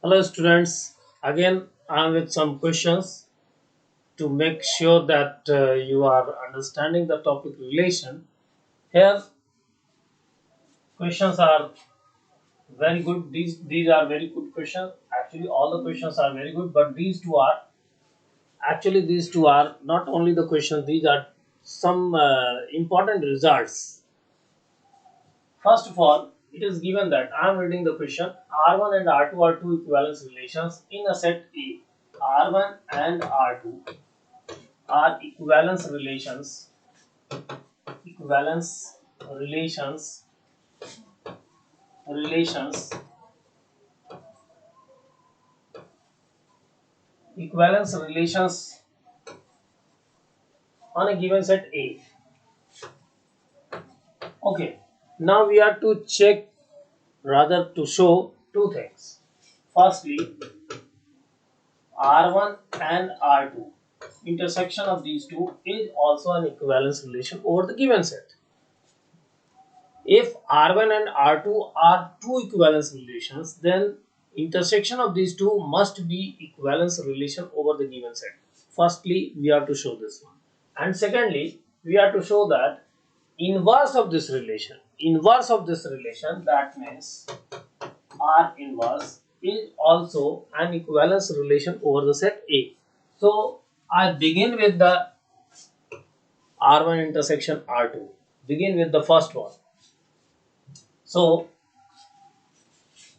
Hello students, again I am with some questions to make sure that you are understanding the topic relation. Here questions are very good. These are very good questions. Actually all the questions are very good, but these two are not only the questions, these are some important results. First of all, it is given that I am reading the question. R1 and R2 are two equivalence relations in a set A. R1 and R2 are equivalence relations equivalence relations on a given set A. Okay, now we have to check, rather to show two things. Firstly, R1 and R2 intersection of these two is also an equivalence relation over the given set. If R1 and R2 are two equivalence relations, then intersection of these two must be equivalence relation over the given set. Firstly, we have to show this one. And secondly, we have to show that inverse of this relation, that means R inverse is also an equivalence relation over the set A. So, I begin with the R1 intersection R2. Begin with the first one. So,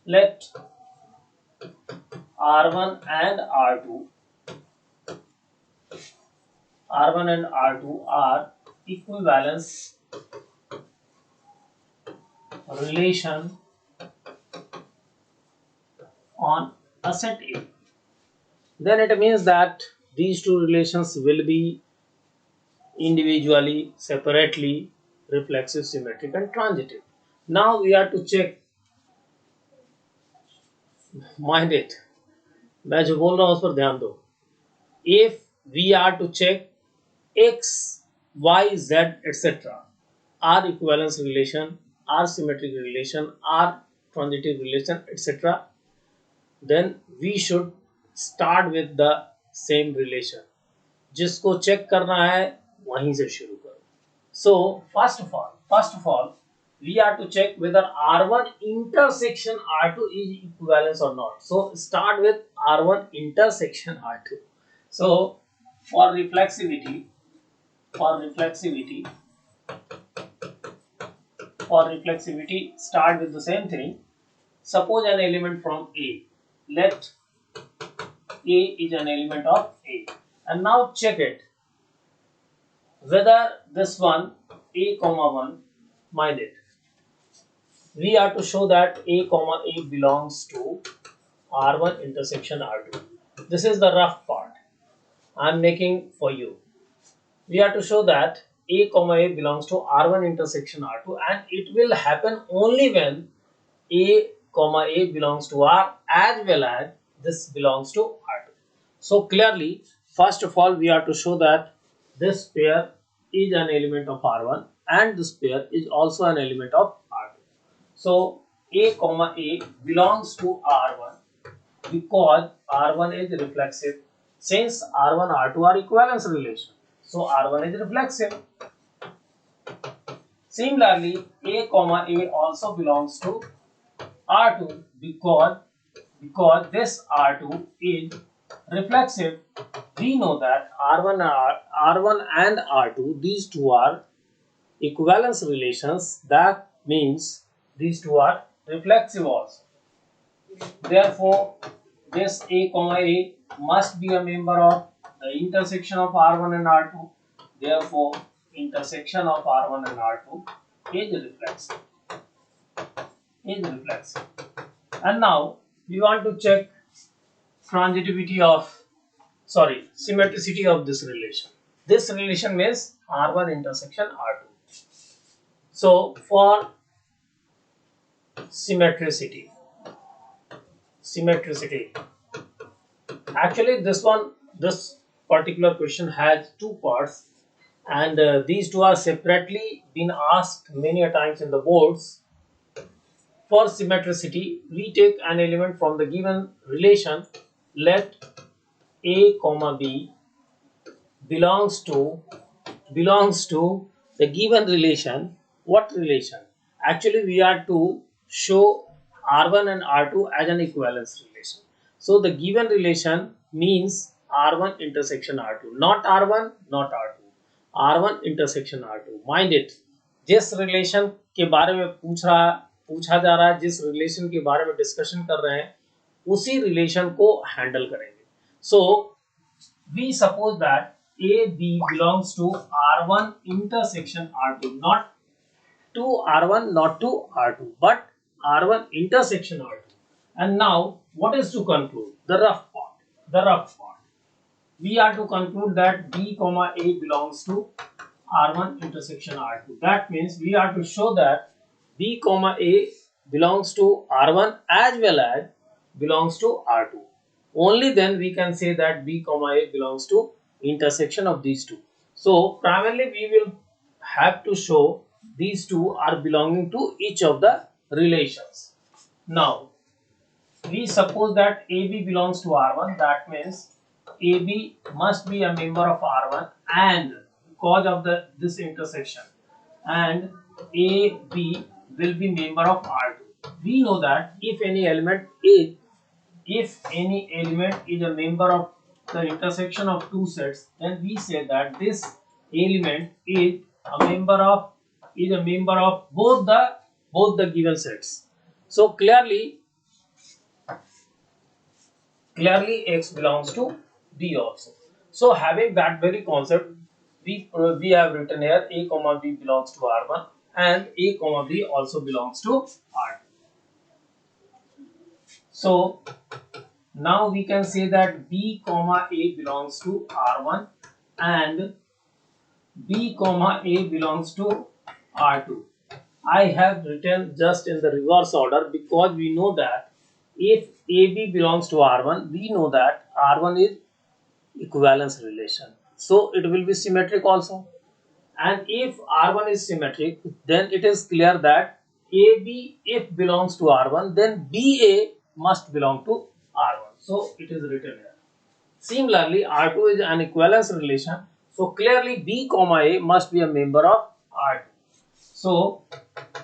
let R1 and R2 are equivalence relation on a set A. Then it means that these two relations will be individually, separately, reflexive, symmetric and transitive. Now we have to check, mind it, मैं जो बोल रहा हूँ उस पर ध्यान दो. If we are to check X, Y, Z, etc. are equivalence relation, are symmetric relation, are transitive relation, etc., then we should start with the same relation. जिसको चेक करना है वहीं से शुरू करो. So first of all, we have to check whether R1 intersection R2 is equivalence or not. So start with R1 intersection R2. So for reflexivity, start with the same thing. Suppose an element from A. Let A is an element of A. And now check it. Whether this one, A comma 1, mind it. We have to show that A comma A belongs to R1 intersection R2. This is the rough part I am making for you. We have to show that A comma A belongs to R1 intersection R2, and it will happen only when A comma A belongs to R as well as this belongs to R2. So clearly, first of all, we have to show that this pair is an element of R1 and this pair is also an element of R2. So A comma A belongs to R1 because R1 is reflexive. Since R1 R2 are equivalence relation, so R1 is reflexive. Similarly, A comma A also belongs to R2 because this R2 is reflexive. We know that R1 and R2, these two are equivalence relations. That means these two are reflexive also. Therefore, this A comma A must be a member of the intersection of R1 and R2. Therefore, intersection of R1 and R2 is reflexive. And now we want to check symmetricity of this relation. This relation means R1 intersection R2. So for symmetricity, actually this particular question has two parts, and these two are separately been asked many a times in the boards. For symmetricity, we take an element from the given relation. Let A comma B belongs to the given relation. What relation? Actually, we are to show R1 and R2 as an equivalence relation. So the given relation means R1 intersection R2, not R1, not R2. R1 intersection R2. Mind it. जिस relation के बारे में पूछा जा रहा है, जिस relation के बारे में डिस्कशन कर रहे हैं, उसी रिलेशन को हैंडल करेंगे. सो we suppose that AB belongs to R1 intersection R2, not to R1, not to R2, but R1 intersection R2. And now, what is to conclude? The rough part. The rough part. We are to conclude that B comma A belongs to R1 intersection R2. That means we are to show that B comma A belongs to R1 as well as belongs to R2. Only then we can say that B comma A belongs to intersection of these two. So primarily we will have to show these two are belonging to each of the relations. Now we suppose that AB belongs to R1. That means AB must be a member of R1 and cause of this intersection, and AB will be member of R2. We know that if any element is a member of the intersection of two sets, then we say that this element is a member of both the given sets. So clearly X belongs to B also. So having that very concept, we have written here A comma B belongs to R1 and A comma B also belongs to R2. So now we can say that B comma A belongs to R1 and B comma A belongs to R2. I have written just in the reverse order because we know that if AB belongs to R1, we know that R1 is equivalence relation. So it will be symmetric also. And if R1 is symmetric, then it is clear that AB if belongs to R1, then BA must belong to R1. So it is written here. Similarly, R2 is an equivalence relation. So clearly B comma A must be a member of R2. So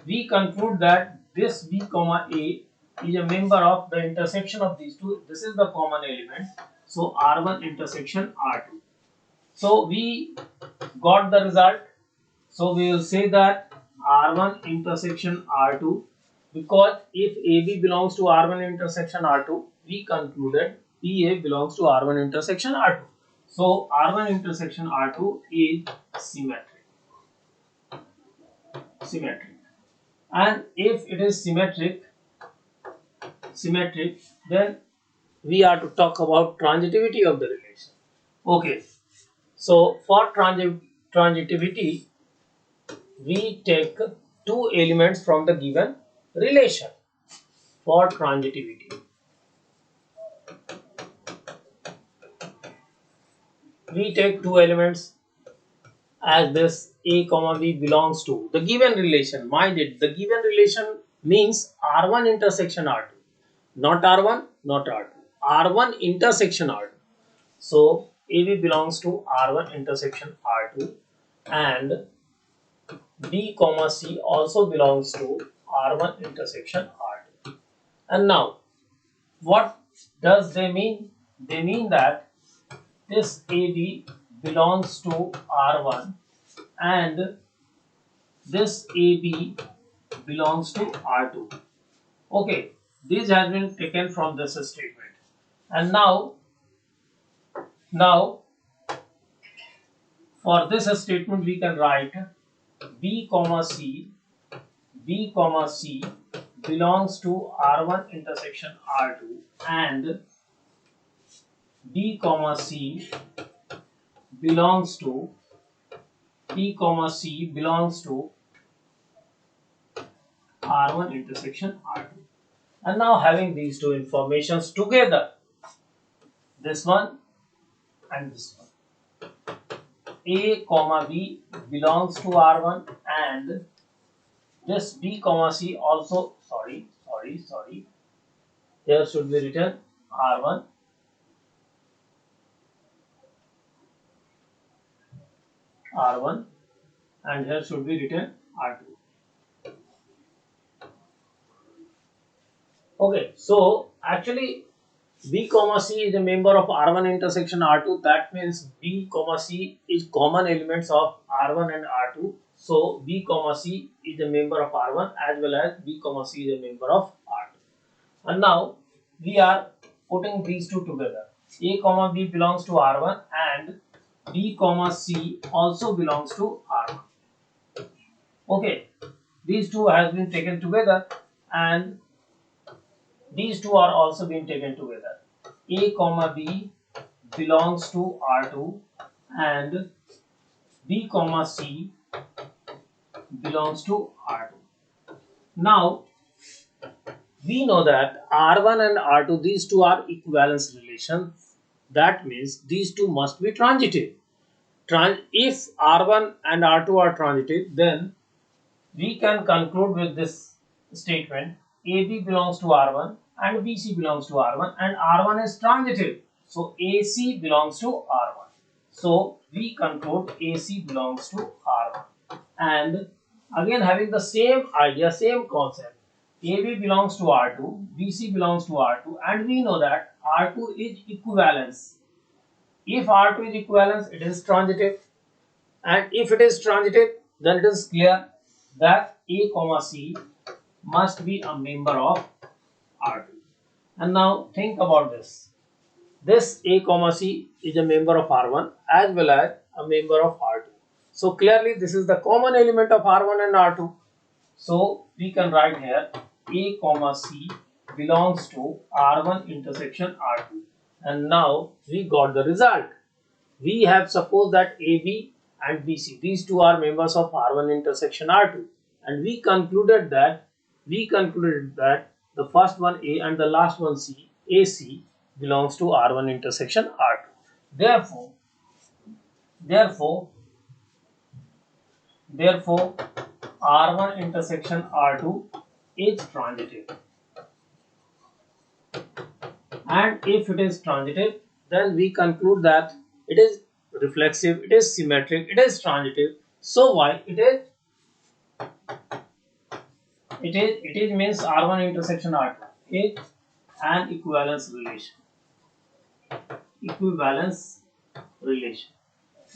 we conclude that this B comma A is a member of the intersection of these two. This is the common element. So R1 intersection R2. So we got the result. So we will say that R1 intersection R2, because if AB belongs to R1 intersection R2, we concluded BA belongs to R1 intersection R2. So R1 intersection R2 is symmetric. And if it is symmetric, then we are to talk about transitivity of the relation. Okay. So for transitivity, we take two elements from the given relation. For transitivity, we take two elements as this A comma B belongs to the given relation. Mind it, the given relation means R1 intersection R2, not R1, not R2. R1 intersection R2. So AB belongs to R1 intersection R2 and B comma C also belongs to R1 intersection R2. And now, what does they mean? They mean that this AB belongs to R1 and this AB belongs to R2. Okay, this has been taken from this statement. And now for this statement we can write B comma C belongs to R1 intersection R2 and B comma C belongs to R1 intersection R2. And now having these two informations together, this one and this one, A comma B belongs to R1 and this B comma C also, sorry. Here should be written R1, R1, and here should be written R2. Okay, so actually B comma C is a member of R1 intersection R2. That means B comma C is common elements of R1 and R2. So B comma C is a member of R1 as well as B comma C is a member of R2. And now we are putting these two together. A comma B belongs to R1 and B comma C also belongs to R1. Okay, these two has been taken together and these two are also being taken together. A comma B belongs to R2 and B comma C belongs to R2. Now we know that R1 and R2, these two are equivalence relations. That means these two must be transitive. If R1 and R2 are transitive, then we can conclude with this statement: AB belongs to R1 and BC belongs to R1 and R1 is transitive. So AC belongs to R1. So we conclude AC belongs to R1. And again having the same idea, same concept, AB belongs to R2, BC belongs to R2, and we know that R2 is equivalence. If R2 is equivalence, it is transitive, and if it is transitive, then it is clear that A comma C must be a member of R2. And now think about this. This A comma C is a member of R1 as well as a member of R2. So clearly this is the common element of R1 and R2. So we can write here A comma C belongs to R1 intersection R2. And now we got the result. We have supposed that AB and BC, these two are members of R1 intersection R2, and we concluded that the first one A and the last one C, AC, belongs to R1 intersection R2. Therefore R1 intersection R2 is transitive, and if it is transitive, then we conclude that it is reflexive, it is symmetric, it is transitive. So why it is means R1 intersection R2 is an equivalence relation.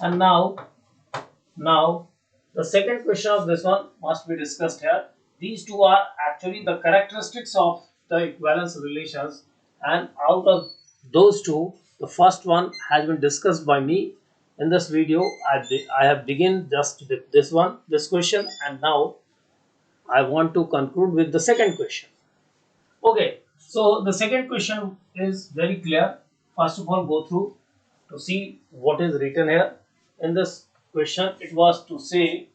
And now the second question of this one must be discussed here. These two are actually the characteristics of the equivalence relations, and out of those two, the first one has been discussed by me in this video. I have begun just with this question, and now I want to conclude with the second question. Okay, so the second question is very clear. First of all, go through to see what is written here. In this question, it was to say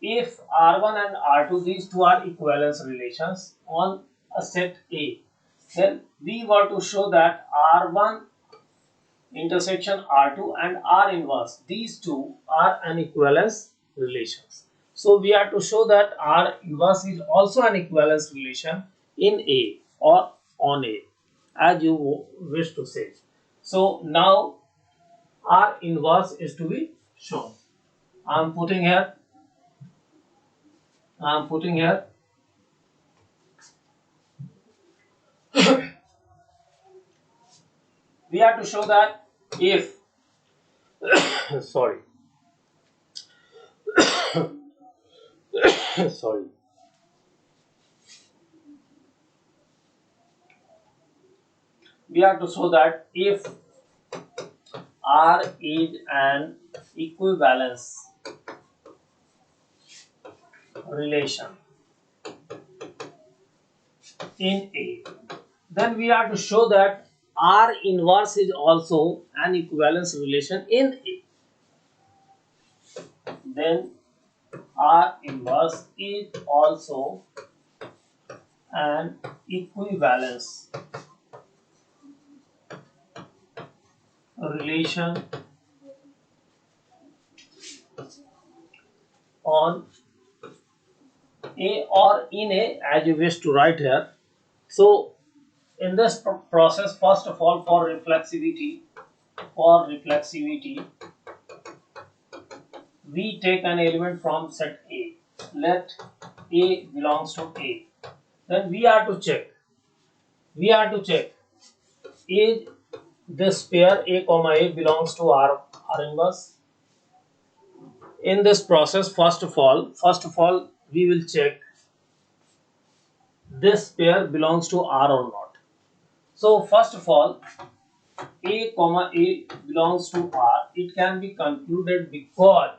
if R1 and R2, these two are equivalence relations on a set A, then we were to show that R1 intersection R2 and R inverse, these two are an equivalence relations. So we are to show that R inverse is also an equivalence relation in A or on A, as you wish to say. So now R inverse is to be shown. I am putting here we have to show that if sorry sorry we have to show that if R is an equivalence relation in A, then we have to show that R inverse is also an equivalence relation in A. Then R inverse is also an equivalence relation on A or in A, as you wish to write here. So in this process, first of all, for reflexivity, we take an element from set A. Let A belongs to A. Then we are to check. Is this pair A comma A belongs to R inverse. In this process, first of all, we will check this pair belongs to R or not. So first of all, A comma A belongs to R. It can be concluded because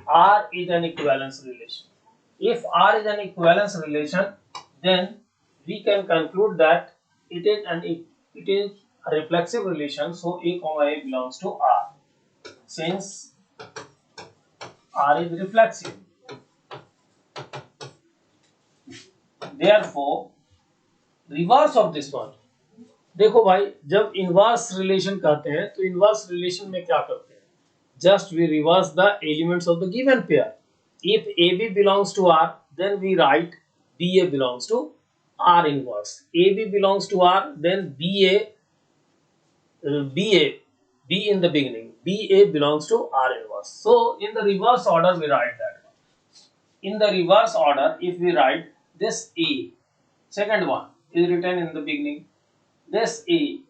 R is an equivalence relation. If R is an equivalence relation, then we can conclude that it is a reflexive relation. So A comma A belongs to R. Since R is reflexive, therefore reverse of this one. देखो भाई, जब inverse relation कहते हैं तो inverse relation में क्या करते हैं? Just we reverse the elements of the given pair. If AB belongs to R, then we write BA belongs to R inverse. AB belongs to R, then B in the beginning. BA belongs to R inverse. So in the reverse order we write that. In the reverse order, if we write this A, second one is written in the beginning. This A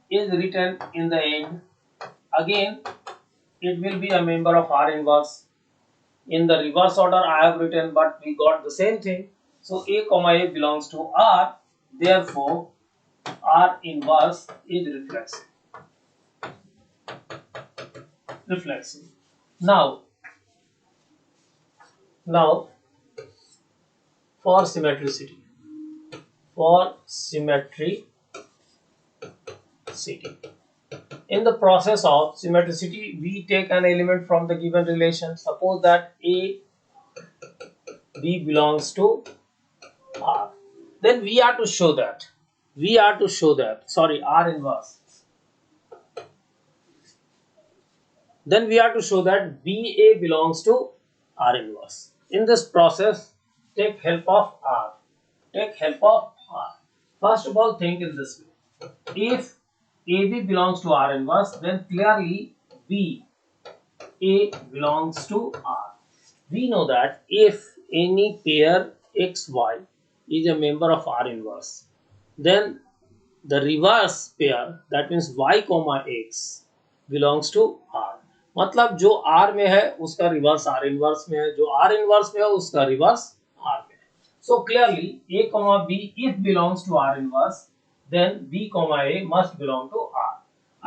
is written in the end. Again, it will be a member of R inverse. In the reverse order I have written, but we got the same thing. So A comma A belongs to R. Therefore, R inverse is reflexive. Now for symmetricity. In the process of symmetricity, we take an element from the given relation. Suppose that A, B belongs to R. Then we are to show that. R inverse. Then we are to show that BA belongs to R inverse. In this process, take help of R. First of all, think in this way. If AB belongs to R inverse, then clearly BA belongs to R. We know that if any pair XY is a member of R inverse, then the reverse pair, that means Y comma X, belongs to R. मतलब जो R में है उसका reverse R inverse में है, जो R inverse में है उसका रिवर्स R में है. So clearly A comma B if belongs to R inverse, then B comma A must belong to R.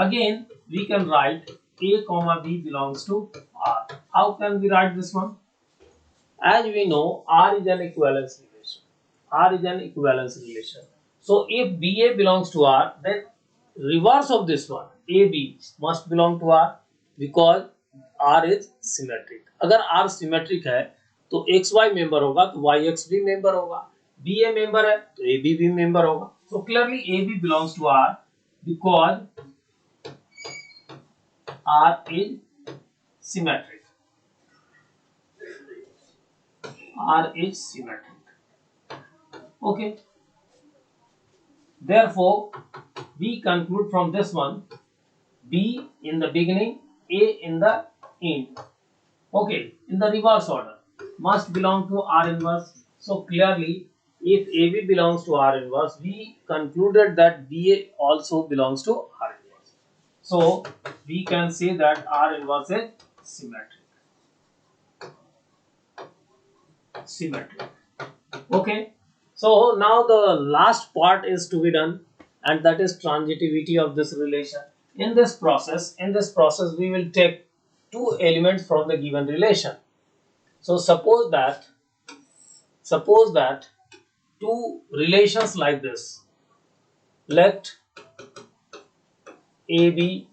Again we can write A comma B belongs to R. How can we write this one? As we know, R is an equivalence relation. So if BA belongs to R, then reverse of this one, AB must belong to R because R is symmetric. अगर R symmetric है तो XY member होगा तो YX भी member होगा. BA member है तो AB भी member होगा. So clearly AB belongs to R because R is symmetric. Okay. Therefore, we conclude from this one, B in the beginning, A in the end. Okay, in the reverse order, must belong to R inverse. So clearly, if AB belongs to R inverse, we concluded that BA also belongs to R inverse. So we can say that R inverse is symmetric. Okay. So now the last part is to be done, and that is transitivity of this relation. In this process we will take two elements from the given relation. So suppose that two relations like this. Let AB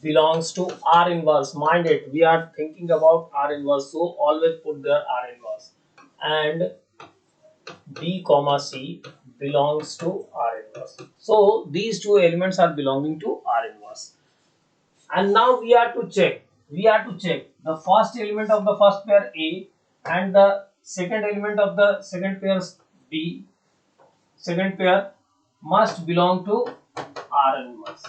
belongs to R inverse. Mind it, we are thinking about R inverse, so always put there R inverse. And B comma C belongs to R inverse. So these two elements are belonging to R inverse. And now we are to check the first element of the first pair A and the second element of the second pair B, second pair must belong to R inverse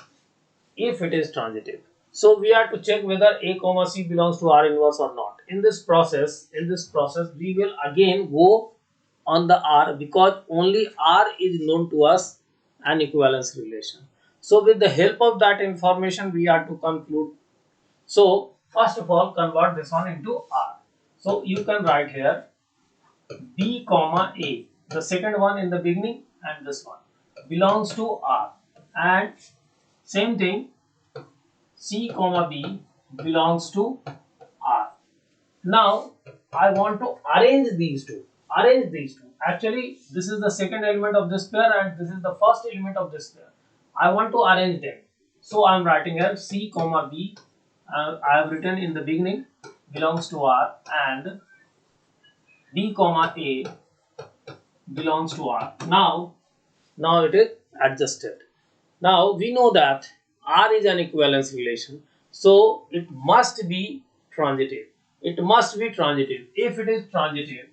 if it is transitive. So we have to check whether A comma C belongs to R inverse or not. In this process, we will again go on the R because only R is known to us an equivalence relation. So with the help of that information, we have to conclude. So first of all, convert this one into R. So you can write here B comma A, the second one in the beginning and this one belongs to R, and same thing C comma B belongs to R. Now I want to arrange these two. Actually, this is the second element of this pair and this is the first element of this pair. I want to arrange them. So I am writing here C comma B. I have written in the beginning belongs to R, and B comma A belongs to R. Now it is adjusted. Now we know that R is an equivalence relation, so it must be transitive. It must be transitive. If it is transitive,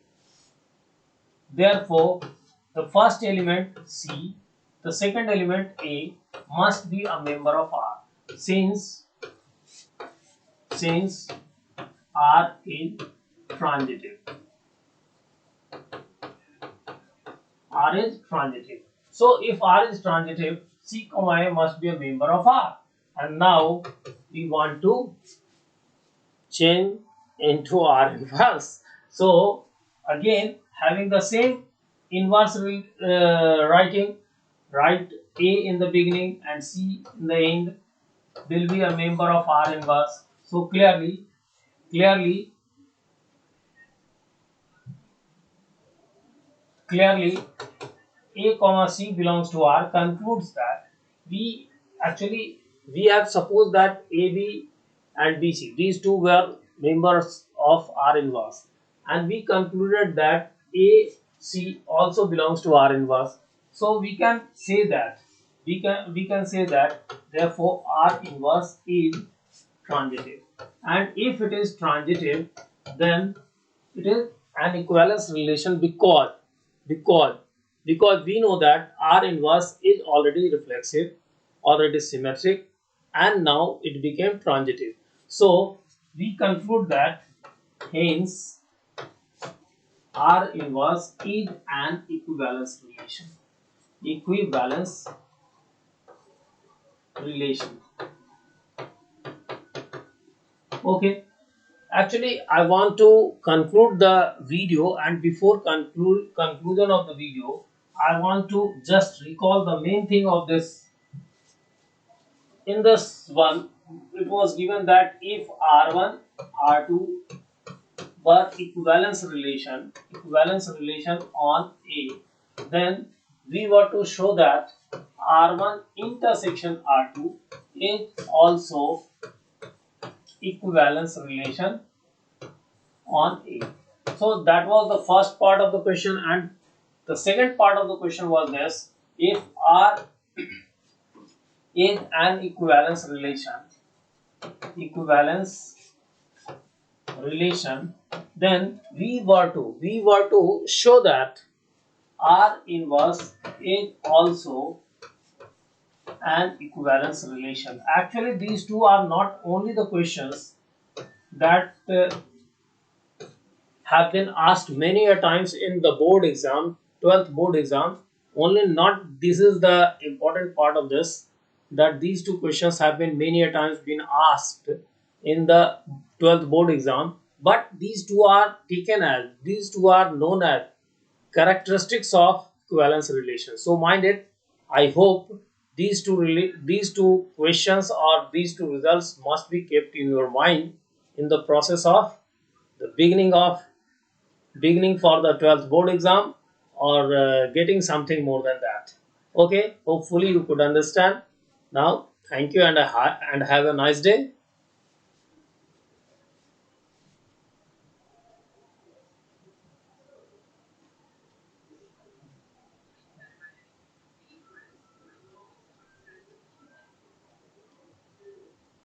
therefore the first element C, the second element A must be a member of R, since R is transitive. R is transitive. So if R is transitive, C comma A must be a member of R. And now we want to change into R inverse. So again, having the same inverse writing, write A in the beginning and C in the end will be a member of R inverse. So clearly A comma C belongs to R concludes that we have supposed that AB and BC, these two were members of R inverse, and we concluded that AC also belongs to R inverse. So we can say that therefore R inverse is transitive, and if it is transitive, then it is an equivalence relation because we know that R inverse is already reflexive, already symmetric, and now it became transitive. So we conclude that hence R inverse is an equivalence relation. Okay. Actually, I want to conclude the video, and before conclusion of the video, I want to just recall the main thing of this. In this one, it was given that if R1, R2 were equivalence relation on A, then we were to show that R1 intersection R2 is also equivalence relation on A. So that was the first part of the question, and the second part of the question was this: if R is an equivalence relation, then we were to show that R inverse is also an equivalence relation. Actually, these two are not only the questions that have been asked many a times in the board exam, 12th board exam. Only not this is the important part of this, that these two questions have been many a times been asked in the 12th board exam, but these two are known as characteristics of equivalence relation. So mind it, I hope these two questions or these two results must be kept in your mind in the process of the beginning for the 12th board exam, or getting something more than that. Okay, hopefully you could understand. Now thank you, and have a nice day.